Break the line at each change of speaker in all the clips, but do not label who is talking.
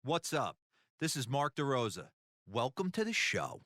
What's up? This is Mark DeRosa. Welcome to the show.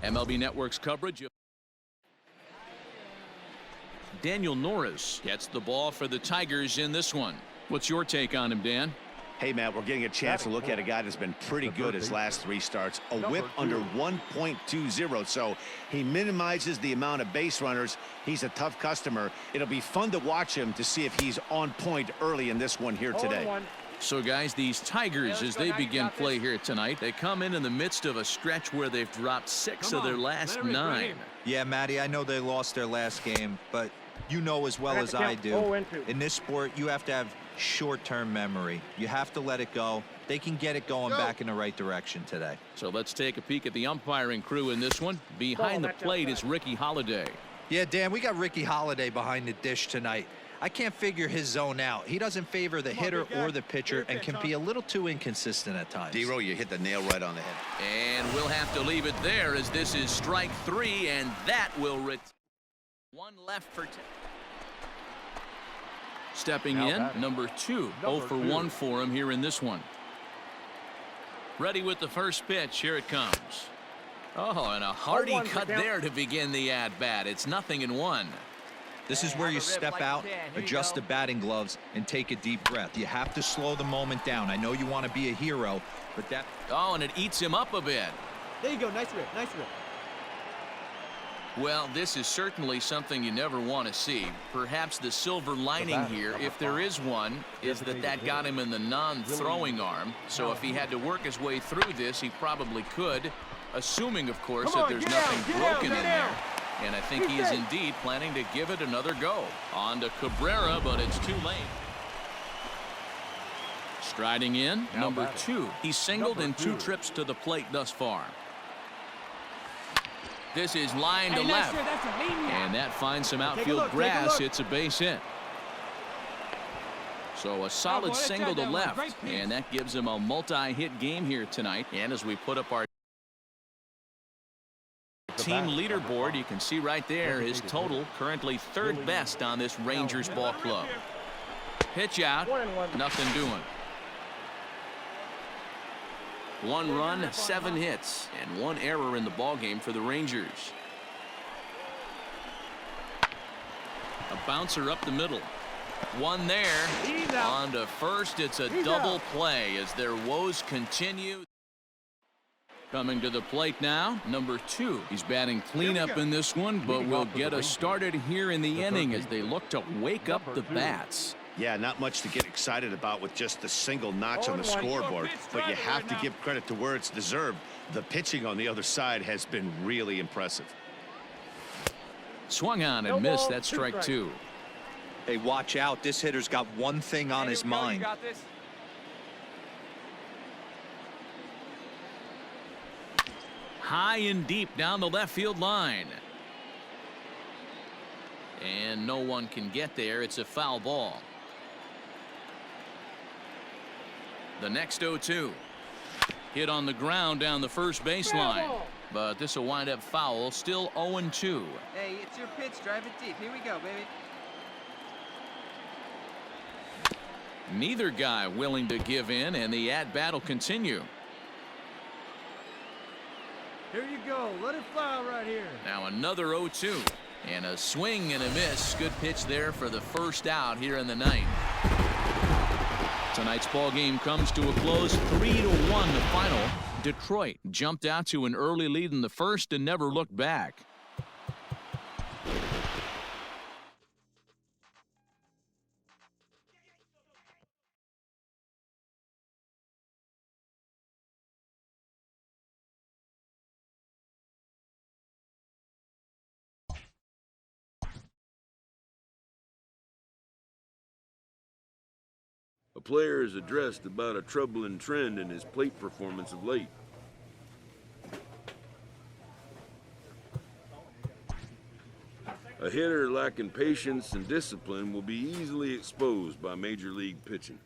MLB Network's coverage of Daniel Norris gets the ball for the Tigers in this one. What's your take on him, Dan?
Hey, Matt, we're getting a chance to look at a guy that's been pretty good his last 3 starts. A whip under 1.20, so he minimizes the amount of base runners. He's a tough customer. It'll be fun to watch him to see if he's on point early in this one here today.
So, guys, these Tigers, as they begin play here tonight, they come in the midst of a stretch where they've dropped 6 of their last 9.
Yeah, Matty, I know they lost their last game, but you know as well as I do, in this sport, you have to have short-term memory. You have to let it go. They can get it going back in the right direction today.
So let's take a peek at the umpiring crew in this one. Behind the plate is Ricky Holiday.
Yeah, Dan, we got Ricky Holiday behind the dish tonight. I can't figure his zone out. He doesn't favor the hitter or the pitcher and can be a little too inconsistent at times.
D-Row, you hit the nail right on the head.
And we'll have to leave it there as this is strike 3, and that will one left for stepping in, number 2. 0 for 1 for him here in this one. Ready with the first pitch. Here it comes. Oh, and a hearty cut there to begin the at-bat. It's 0-1.
This is where you step out, adjust the batting gloves, and take a deep breath. You have to slow the moment down. I know you want to be a hero, but that...
Oh, and it eats him up a bit.
There you go. Nice rip. Nice rip.
Well, this is certainly something you never want to see. Perhaps the silver lining here, if there is one, is that got him in the non-throwing arm. So if he had to work his way through this, he probably could, assuming, of course, that there's nothing broken in there. And I think he is indeed planning to give it another go. On to Cabrera, but it's too late. Striding in, number 2. He's singled in 2 trips to the plate thus far. This is line to left. And that finds some outfield grass. It's a base hit. So a solid single to left. And that gives him a multi-hit game here tonight. And as we put up our team leaderboard, you can see right there his total, currently 3rd best on this Rangers ball club. Pitch out, nothing doing. 1 run, 7 hits, and 1 error in the ball game for the Rangers. A bouncer up the middle. 1 there. On to first. It's a double play as their woes continue. Coming to the plate now, number 2. He's batting cleanup in this one, but will get us started here in the inning as they look to wake up the bats.
Yeah, not much to get excited about with just a single notch on the scoreboard, but you have to give credit to where it's deserved. The pitching on the other side has been really impressive.
Swung on and missed. That's strike 2.
Hey, watch out. This hitter's got one thing on his mind.
High and deep down the left field line. And no one can get there. It's a foul ball. The next 0-2. Hit on the ground down the first baseline. But this will wind up foul. Still 0-2.
Hey, it's your pitch. Drive it deep. Here we go, baby.
Neither guy willing to give in, and the at-bat will continue.
Here you go. Let it fly right here.
Now another 0-2. And a swing and a miss. Good pitch there for the first out here in the 9th. Tonight's ball game comes to a close. 3-1 the final. Detroit jumped out to an early lead in the first and never looked back.
A player has addressed about a troubling trend in his plate performance of late. A hitter lacking patience and discipline will be easily exposed by major league pitching.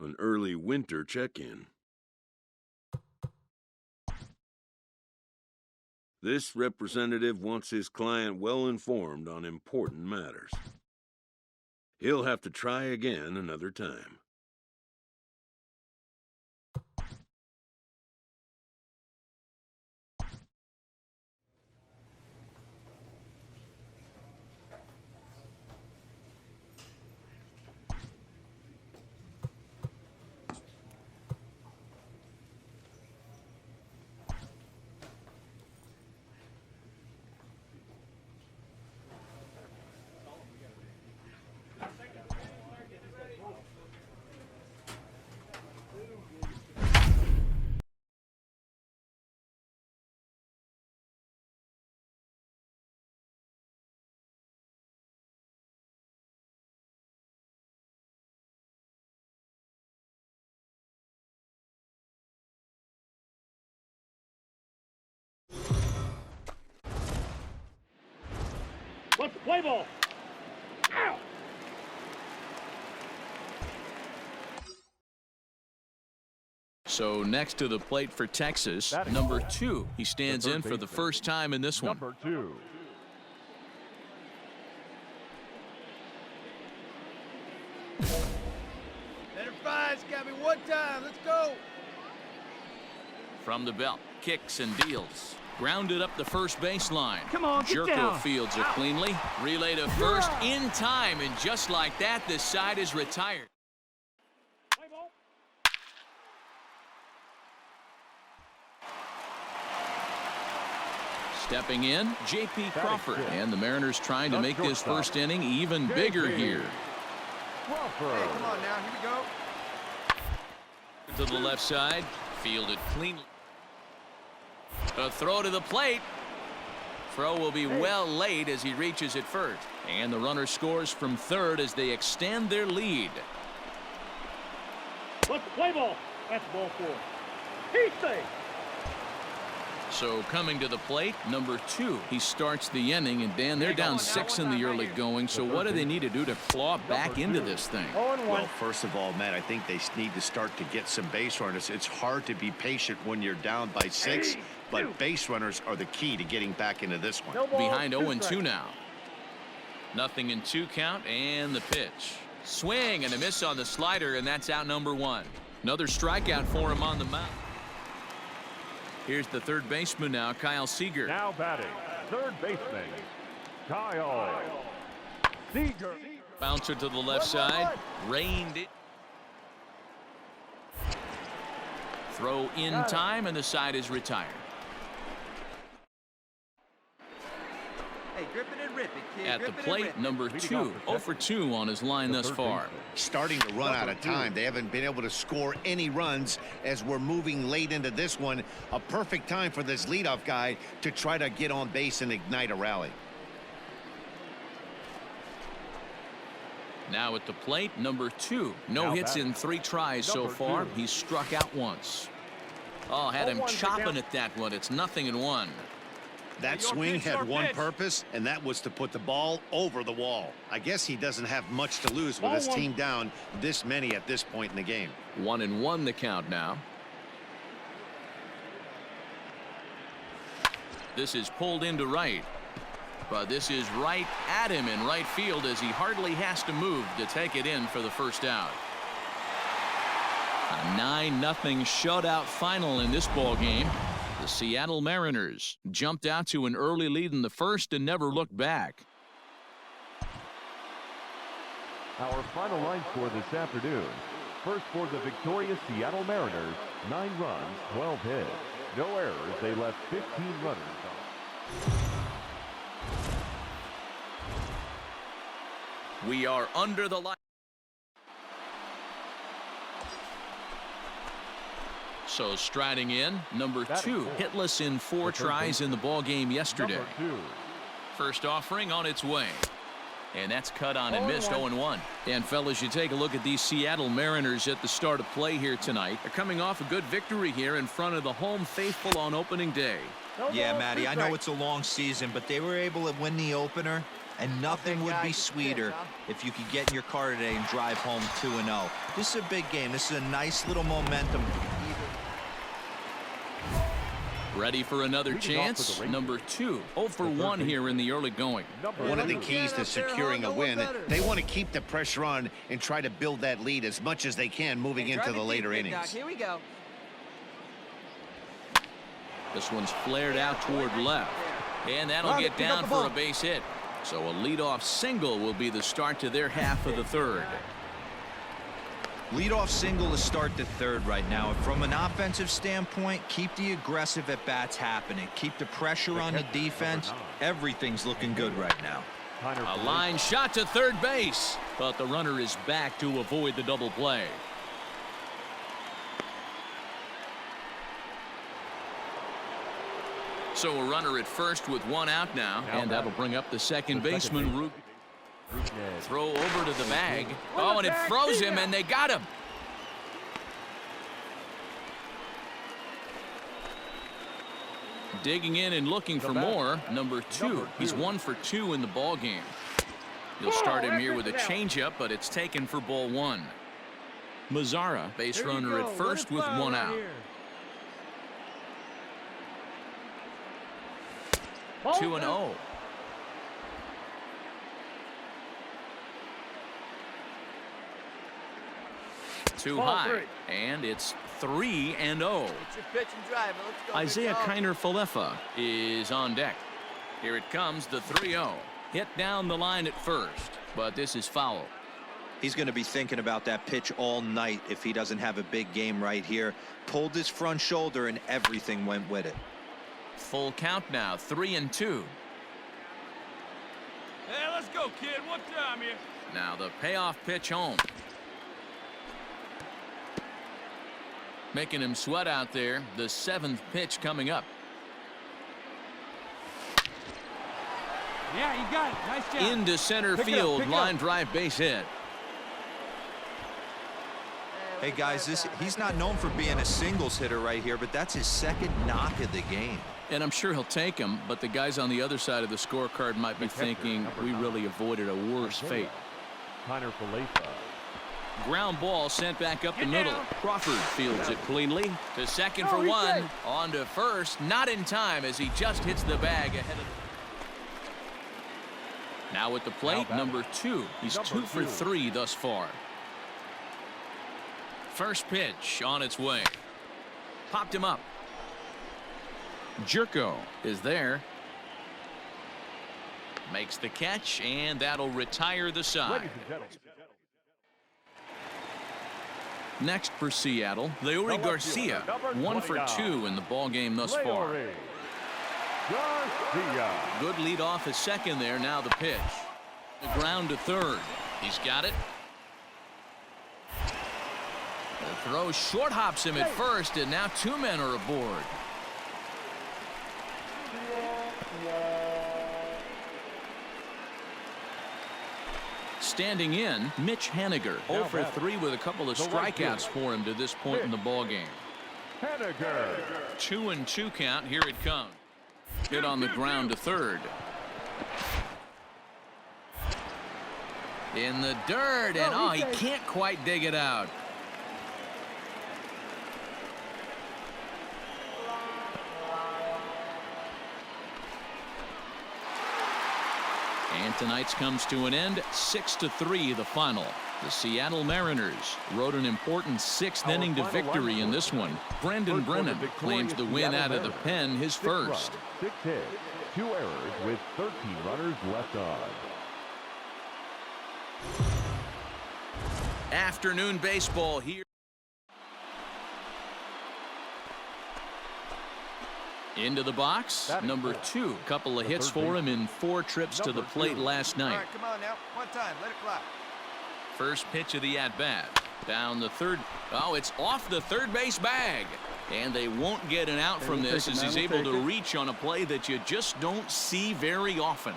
An early winter check-in. This representative wants his client well informed on important matters. He'll have to try again another time.
Let's play ball. Ow!
So next to the plate for Texas, number 2. He stands in for the first time in this one.
Number 2.
Better fire, Scabby, one time. Let's go.
From the belt, kicks and deals. Grounded up the first baseline.
Come on, get
Jerko
down.
fields it cleanly. Relay to first in time, and just like that, this side is retired.
Play ball.
Stepping in, J.P. Crawford. And the Mariners trying to make this first inning even bigger here.
Hey, come on now. Here we go.
To the left side, fielded cleanly. A throw to the plate. Throw will be well late as he reaches it first. And the runner scores from third as they extend their lead.
Let's play ball. That's ball 4. He's safe.
So coming to the plate, number 2. He starts the inning, and Dan, they're down 6 in the early going. So what do they need to do to claw back into this thing?
Well, first of all, Matt, I think they need to start to get some base runners. It's hard to be patient when you're down by 6, but base runners are the key to getting back into this one.
Behind 0-2 now. Nothing in 2 count, and the pitch. Swing and a miss on the slider, and that's out number 1. Another strikeout for him on the mound. Here's the third baseman now, Kyle Seager.
Now batting, third baseman,
Kyle Seager.
Bouncer to the left side. Reined it. Throw in time, and the side is retired.
Hey, grip it and rip it, kid.
At the
Grip it and
plate,
rip it.
number 2. 0 for 2 on his line thus far.
Starting to run out of time. They haven't been able to score any runs as we're moving late into this one. A perfect time for this leadoff guy to try to get on base and ignite a rally.
Now at the plate, number 2. No hits in 3 tries so far. He's struck out once. Oh, had him chopping at that one. It's 0-1.
That swing had one purpose, and that was to put the ball over the wall. I guess he doesn't have much to lose with his team down this many at this point in the game.
1-1 the count now. This is pulled into right. But this is right at him in right field as he hardly has to move to take it in for the first out. A 9-0 shutout final in this ball game. The Seattle Mariners jumped out to an early lead in the first and never looked back.
Our final line score this afternoon. First for the victorious Seattle Mariners, 9 runs, 12 hits. No errors. They left 15 runners on.
We are under the light. So striding in, number 2, hitless in 4 tries in the ball game yesterday. First offering on its way. And that's cut on and missed. 0-1. And fellas, you take a look at these Seattle Mariners at the start of play here tonight. They're coming off a good victory here in front of the home faithful on opening day.
Yeah, Matty, I know it's a long season, but they were able to win the opener, and nothing would be sweeter if you could get in your car today and drive home 2-0. This is a big game. This is a nice little momentum.
Ready for another chance. Number 2, 0 for 1 here in the early going.
One of the keys to securing a win, they want to keep the pressure on and try to build that lead as much as they can moving into the later innings.
Here we go.
This one's flared out toward left. And that'll get down for a base hit. So a leadoff single will be the start to their half of the third.
Leadoff single to start the third right now. From an offensive standpoint, keep the aggressive at-bats happening. Keep the pressure on the defense. Everything's looking good right now.
A line shot to third base, but the runner is back to avoid the double play. So a runner at first with 1 out now, and that'll bring up the second baseman, Ruben. Throw over to the bag. Oh, and it froze him, and they got him. Digging in and looking for more. Number 2. He's 1 for 2 in the ball game. They'll start him here with a changeup, but it's taken for ball 1. Mazzara, base runner at first with 1 out. 2-0. Too high, and it's 3-0.
It's your pitch and drive. Let's go.
Isaiah Kiner-Falefa is on deck. Here it comes, the 3-0. Hit down the line at first, but this is foul.
He's going to be thinking about that pitch all night if he doesn't have a big game right here. Pulled his front shoulder, and everything went with it.
Full count now, 3-2.
Hey, let's go, kid. One time here.
Now the payoff pitch home. Making him sweat out there. The 7th pitch coming up.
Yeah, you got it. Nice job.
Into center field, line drive base hit.
Hey, guys, he's not known for being a singles hitter right here, but that's his 2nd knock of the game.
And I'm sure he'll take him, but the guys on the other side of the scorecard might be thinking we really avoided a worse fate.
Kiner-Falefa.
Ground ball sent back up the middle. Crawford fields it cleanly. To second for 1. On to first. Not in time as he just hits the bag ahead of. Now at the plate, number 2. He's 2 for 3 thus far. First pitch on its way. Popped him up. Jerko is there. Makes the catch, and that'll retire the side. Next for Seattle, Leury Garcia, 1 for 2 in the ball game thus far. Good lead off his second there. Now the pitch. The ground to third. He's got it. The throw short hops him at first, and now 2 men are aboard. Standing in, Mitch Haniger, 0 for 3 with a couple of strikeouts for him to this point in the ball game. 2-2 count. Here it comes. Hit on the ground to third. In the dirt, and he can't quite dig it out. And tonight's comes to an end, 6-3 the final. The Seattle Mariners rode an important 6th inning to victory in this one. Brendan Brennan claims the win out of the pen, his first.
6 hits, 2 errors with 13 runners left on.
Afternoon baseball here. Into the box, number 2. Couple of hits for him in 4 trips to the plate last night.
All right, come on now. One time. Let it fly.
First pitch of the at-bat. Down the third. Oh, it's off the third base bag. And they won't get an out from this as he's able to reach on a play that you just don't see very often.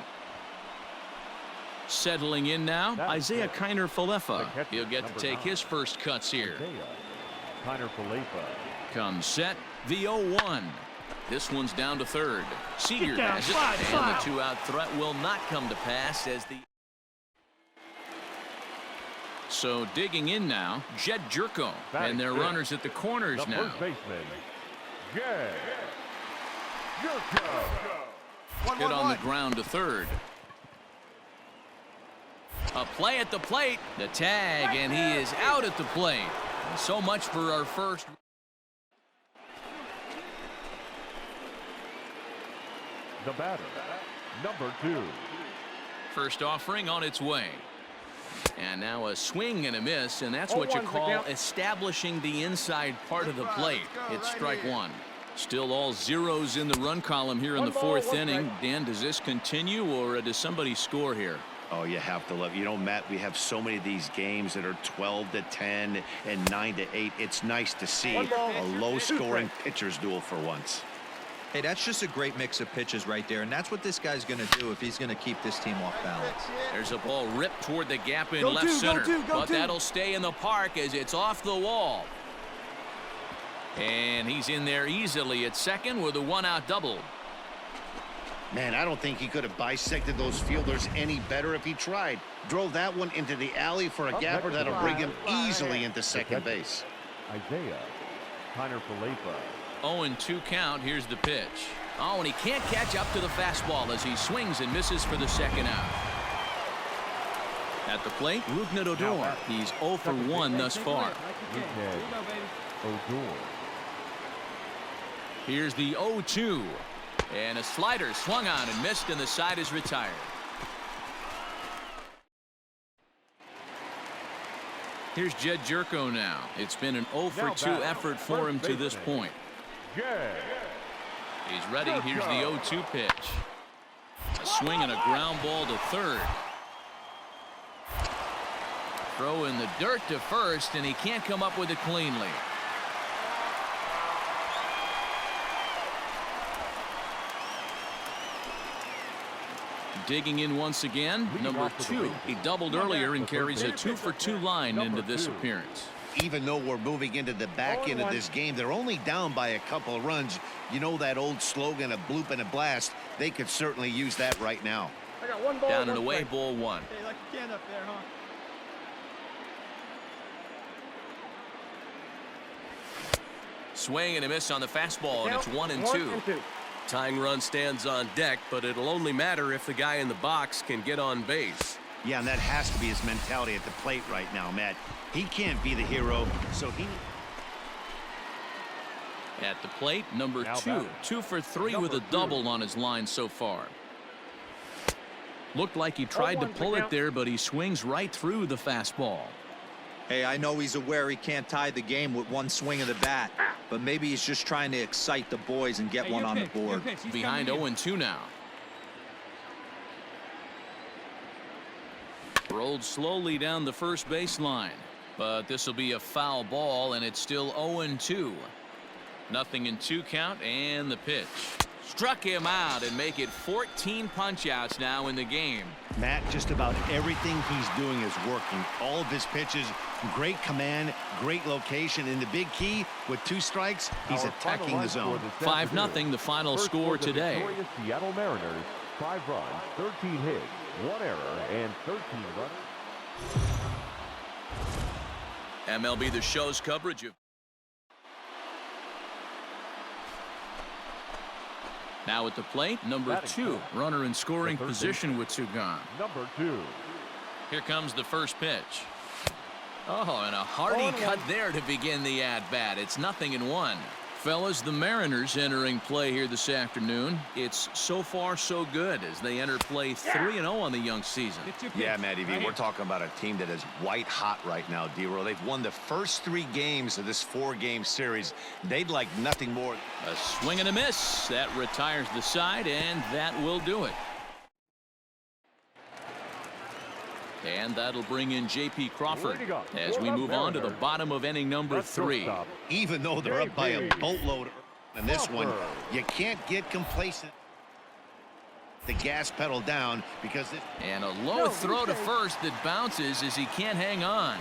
Settling in now, Isaiah Kiner Falefa. He'll get to take his first cuts here.
Kiner Falefa.
Comes set, the 0-1. This one's down to third. Seager has it, and the 2-out threat will not come to pass as the... So digging in now, Jed Jerko, and their runners at the corners now.
First baseman, Jed Jerko.
Hit on the ground to third. A play at the plate, the tag, and he is out at the plate. So much for our first.
The batter, number 2.
First offering on its way. And now a swing and a miss, and that's what you call establishing the inside part of the plate. It's strike 1. Still all zeros in the run column here in the 4th inning. Dan, does this continue, or does somebody score here?
Oh, you have to love. You know, Matt, we have so many of these games that are 12-10 and 9-8. It's nice to see a low-scoring pitcher's duel for once.
Hey, that's just a great mix of pitches right there, and that's what this guy's going to do if he's going to keep this team off balance.
There's a ball ripped toward the gap in left center, but that'll stay in the park as it's off the wall. And he's in there easily at second with a 1-out double.
Man, I don't think he could have bisected those fielders any better if he tried. Drove that one into the alley for a gapper that'll bring him easily into second base.
Isaiah Kiner Falefa.
0-2 count. Here's the pitch. Oh, and he can't catch up to the fastball as he swings and misses for the 2nd out. At the plate, Rougned Odor. He's 0 for 1 thus far.
Odor.
Here's the 0-2. And a slider swung on and missed, and the side is retired. Here's Jed Jerko now. It's been an 0 for 2 effort for him to this point. He's ready. Here's the 0-2 pitch. A swing and a ground ball to third. Throw in the dirt to first, and he can't come up with it cleanly. Digging in once again, number 2. He doubled earlier and carries a 2 for 2 line into this appearance.
Even though we're moving into the back end of this game, they're only down by a couple of runs. You know that old slogan, a bloop and a blast. They could certainly use that right now.
I got 1 ball.
Down and away, ball 1.
Hey, like a can up there, huh?
Swing and a miss on the fastball, and it's 1-2.
Tying run stands on deck, but it'll only matter if the guy in the box can get on base.
Yeah, and that has to be his mentality at the plate right now, Matt. He can't be the hero, so he...
At the plate, number 2. 2 for 3 with a double on his line so far. Looked like he tried to pull it there, but he swings right through the fastball.
Hey, I know he's aware he can't tie the game with one swing of the bat, but maybe he's just trying to excite the boys and get one on the board.
Behind 0-2 now. Rolled slowly down the first baseline, but this will be a foul ball, and it's still 0-2. Nothing in 2 count, and the pitch. Struck him out and make it 14 punch-outs now in the game.
Matt, just about everything he's doing is working. All of his pitches, great command, great location, and the big key, with 2 strikes, he's attacking the zone.
5-0 the final score today.
Victorious Seattle Mariners, 5 runs, 13 hits, 1 error, and 13 runners.
MLB The Show's coverage of now at the plate, number 2, runner in scoring position with 2 gone.
Number 2.
Here comes the first pitch. Oh, and a hearty cut there to begin the at-bat. It's 0-1. Fellas, the Mariners entering play here this afternoon. It's so far so good as they enter play 3-0 on the young season.
Yeah, Matty V, we're talking about a team that is white hot right now, D-Roll. They've won the first 3 games of this 4-game series. They'd like nothing more.
A swing and a miss. That retires the side, and that will do it. And that'll bring in J.P. Crawford as we move on to the bottom of inning number 3.
Even though they're up by a boatload in this one, you can't get complacent. The gas pedal down because it...
And a low throw to first that bounces as he can't hang on.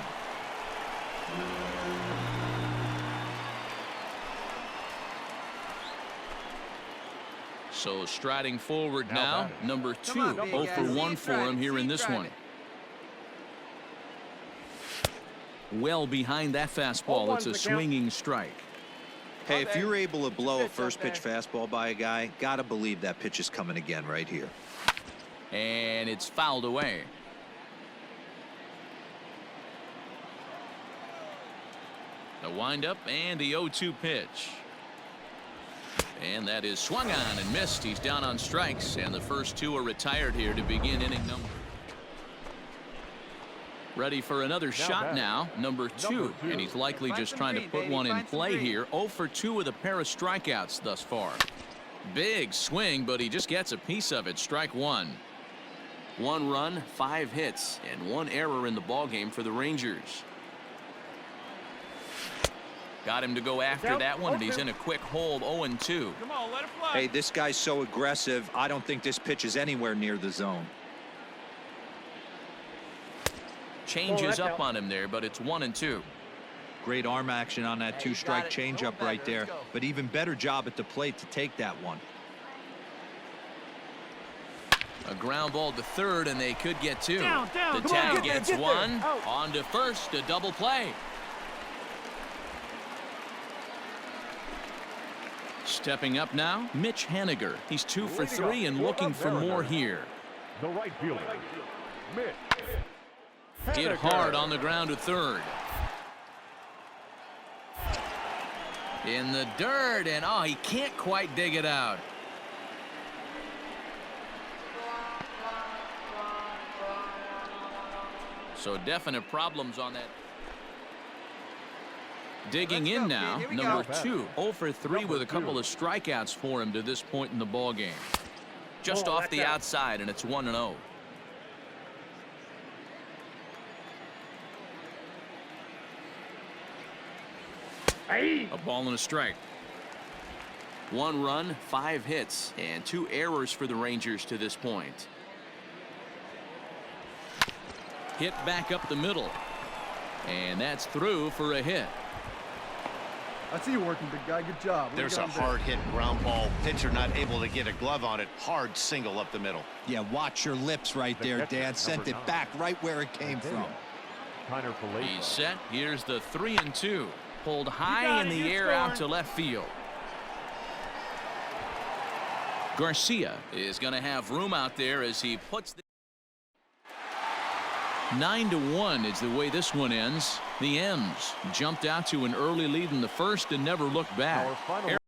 So striding forward now, number 2, 0 for 1 for him here in this one. Well behind that fastball. It's a swinging strike.
Hey, if you're able to blow a first pitch fastball by a guy, gotta believe that pitch is coming again right here.
And it's fouled away. The windup and the 0-2 pitch. And that is swung on and missed. He's down on strikes, and the first 2 are retired here to begin inning number. Ready for another shot now, number 2, and he's likely just trying to put one in play here. 0 for 2 with a pair of strikeouts thus far. Big swing, but he just gets a piece of it. Strike 1. 1 run, 5 hits, and 1 error in the ballgame for the Rangers. Got him to go after that one, and he's in a quick hold. 0-2.
Come on, let it fly.
Hey, this guy's so aggressive. I don't think this pitch is anywhere near the zone.
Changes up on him there, but it's 1-2.
Great arm action on that 2-strike changeup right there, but even better job at the plate to take that one.
A ground ball to third, and they could get 2.
Down.
The
Come
tag
on,
gets 1. On to first, a double play. Stepping up now, Mitch Haniger. He's 2 for 3 and looking for more here.
The right fielder, Mitch.
Hit hard on the ground to third. In the dirt, and oh, he can't quite dig it out. So definite problems on that. Digging in now, number 2, 0 for 3 with a couple of strikeouts for him to this point in the ball game. Just off the outside, and it's 1-0. A ball and a strike. 1 run, 5 hits, and 2 errors for the Rangers to this point. Hit back up the middle, and that's through for a hit.
I see you working, big guy. Good job.
There's a hard hit ground ball. Pitcher not able to get a glove on it. Hard single up the middle.
Yeah, watch your lips right there, Dan. Sent it back right where it came from.
He's set. Here's the 3-2. Pulled high in the air out to left field. Garcia is going to have room out there as he puts the 9-1 is the way this one ends. The M's jumped out to an early lead in the first and never looked back.